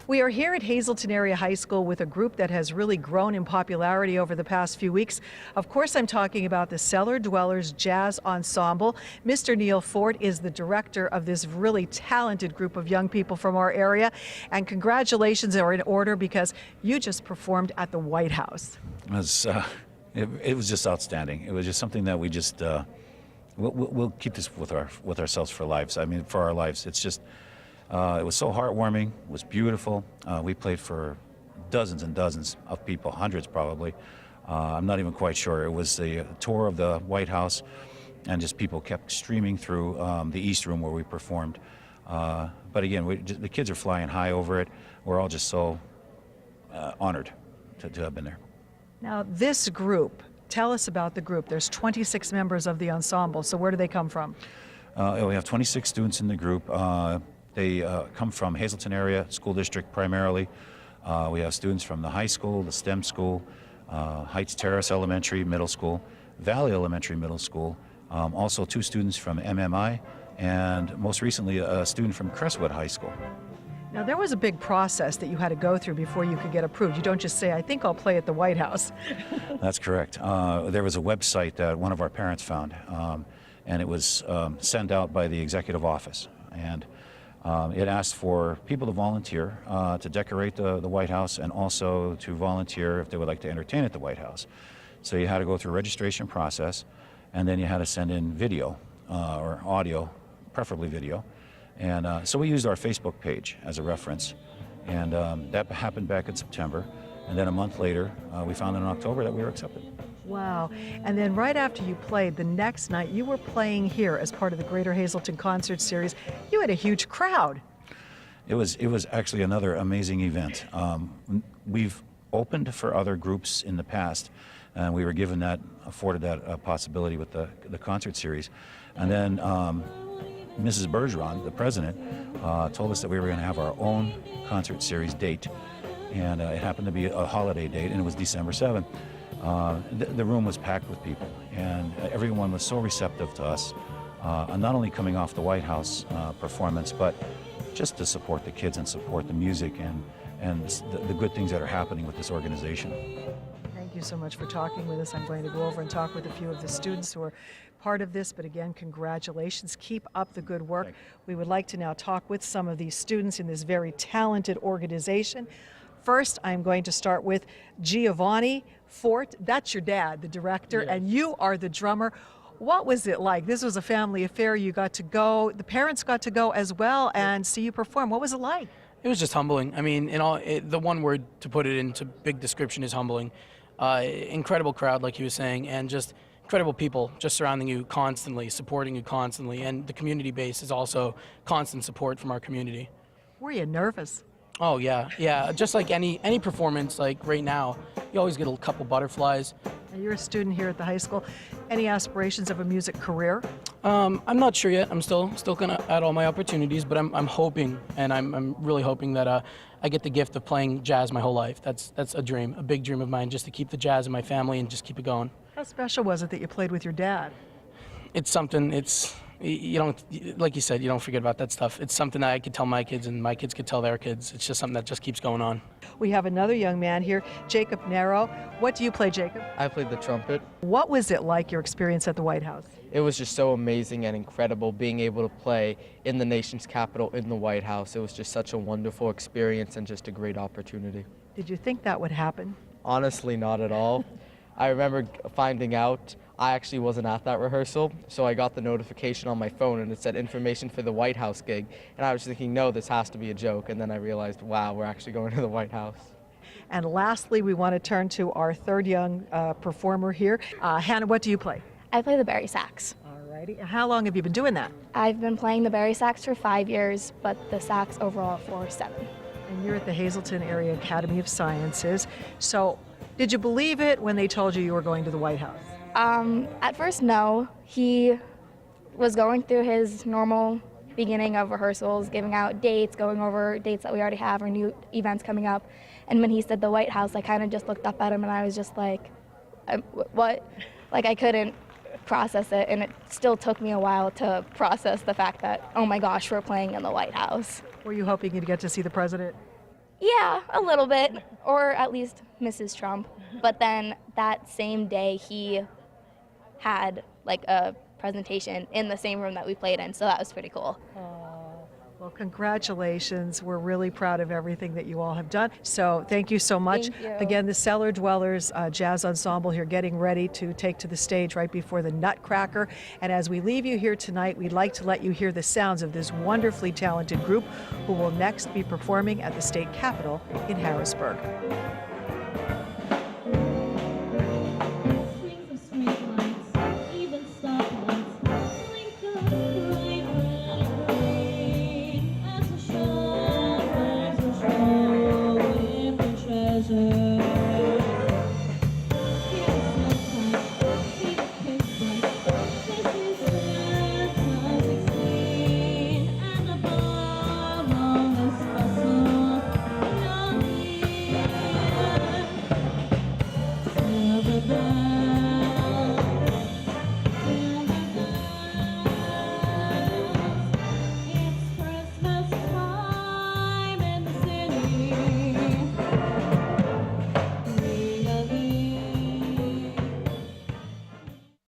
We are here at Hazelton Area High School with a group that has really grown in popularity over the past few weeks. Of course, I'm talking about the Cellar Dwellarzz Jazz Ensemble. Mr. Neil Ford is the director of this really talented group of young people from our area. And congratulations are in order because you just performed at the White House. It was just outstanding. It was just something that we just, we'll keep this with ourselves for lives. I mean, for our lives. It's just, it was so heartwarming. It was beautiful. We played for dozens and dozens of people, hundreds probably. I'm not even quite sure. It was a tour of the White House, and just people kept streaming through the East Room where we performed. But again, the kids are flying high over it. We're all just so honored to have been there. Now, this group, tell us about the group. There's 26 members of the ensemble, so where do they come from? We have 26 students in the group. They come from Hazelton area school district primarily. We have students from the high school, the STEM school, Heights Terrace Elementary Middle School, Valley Elementary Middle School, also 2 students from MMI, and most recently a student from Crestwood High School. Now, there was a big process that you had to go through before you could get approved. You don't just say, I think I'll play at the White House. That's correct. There was a website that one of our parents found, and it was sent out by the executive office. And it asked for people to volunteer to decorate the White House, and also to volunteer if they would like to entertain at the White House. So you had to go through a registration process, and then you had to send in video or audio, preferably video. And so we used our Facebook page as a reference, and that happened back in September. And then a month later, we found in October that we were accepted. Wow. And then right after you played, the next night, you were playing here as part of the Greater Hazelton Concert Series. You had a huge crowd. It was actually another amazing event. We've opened for other groups in the past, and we were afforded that possibility with the concert series. And then Mrs. Bergeron, the president, told us that we were going to have our own concert series date. And it happened to be a holiday date, and it was December 7th. The room was packed with people, and everyone was so receptive to us, not only coming off the White House performance, but just to support the kids and support the music and the good things that are happening with this organization. Thank you so much for talking with us. I'm going to go over and talk with a few of the students who are part of this, but again, congratulations. Keep up the good work. We would like to now talk with some of these students in this very talented organization. First, I'm going to start with Giovanni Fort. That's your dad, the director, yes. And you are the drummer. What was it like? This was a family affair. You got to go, the parents got to go as well and see you perform. What was it like? It was just humbling. I mean, the one word to put it into big description is humbling. Incredible crowd, like he was saying, and just incredible people just surrounding you constantly, supporting you constantly, and the community base is also constant support from our community. Were you nervous? Oh yeah. Just like any performance, like right now, you always get a couple butterflies. And you're a student here at the high school. Any aspirations of a music career? I'm not sure yet. I'm still gonna add all my opportunities, but I'm hoping, and I'm really hoping that I get the gift of playing jazz my whole life. That's a dream, a big dream of mine, just to keep the jazz in my family and just keep it going. How special was it that you played with your dad? It's something. You don't, like you said, you don't forget about that stuff. It's something that I could tell my kids, and my kids could tell their kids. It's just something that just keeps going on. We have another young man here, Jacob Narrow. What do you play, Jacob? I played the trumpet. What was it like, your experience at the White House? It was just so amazing and incredible being able to play in the nation's capital in the White House. It was just such a wonderful experience and just a great opportunity. Did you think that would happen? Honestly, not at all. I remember finding out I actually wasn't at that rehearsal, so I got the notification on my phone and it said information for the White House gig. And I was thinking, no, this has to be a joke. And then I realized, wow, we're actually going to the White House. And lastly, we want to turn to our third young performer here. Hannah, what do you play? I play the bari sax. All righty. How long have you been doing that? I've been playing the bari sax for 5 years, but the sax overall for 7. And you're at the Hazelton Area Academy of Sciences. So did you believe it when they told you were going to the White House? At first, no. He was going through his normal beginning of rehearsals, giving out dates, going over dates that we already have or new events coming up. And when he said the White House, I kind of just looked up at him and I was just like, what? Like, I couldn't process it, and it still took me a while to process the fact that, oh my gosh, we're playing in the White House. Were you hoping you'd get to see the president? Yeah, a little bit, or at least Mrs. Trump. But then that same day, he had like a presentation in the same room that we played in, so that was pretty cool. Well, congratulations. We're really proud of everything that you all have done. So thank you so much. Thank you. Again, the Cellar Dwellers Jazz Ensemble here getting ready to take to the stage right before the Nutcracker. And as we leave you here tonight, we'd like to let you hear the sounds of this wonderfully talented group who will next be performing at the state capitol in Harrisburg. Strings of streetlights, even stoplights, blink of bright red green as the shepherds are showing their treasures. Hear the sunshine, see the kids bright. This is Santa's 16, and above all this bustle, young year. Everybody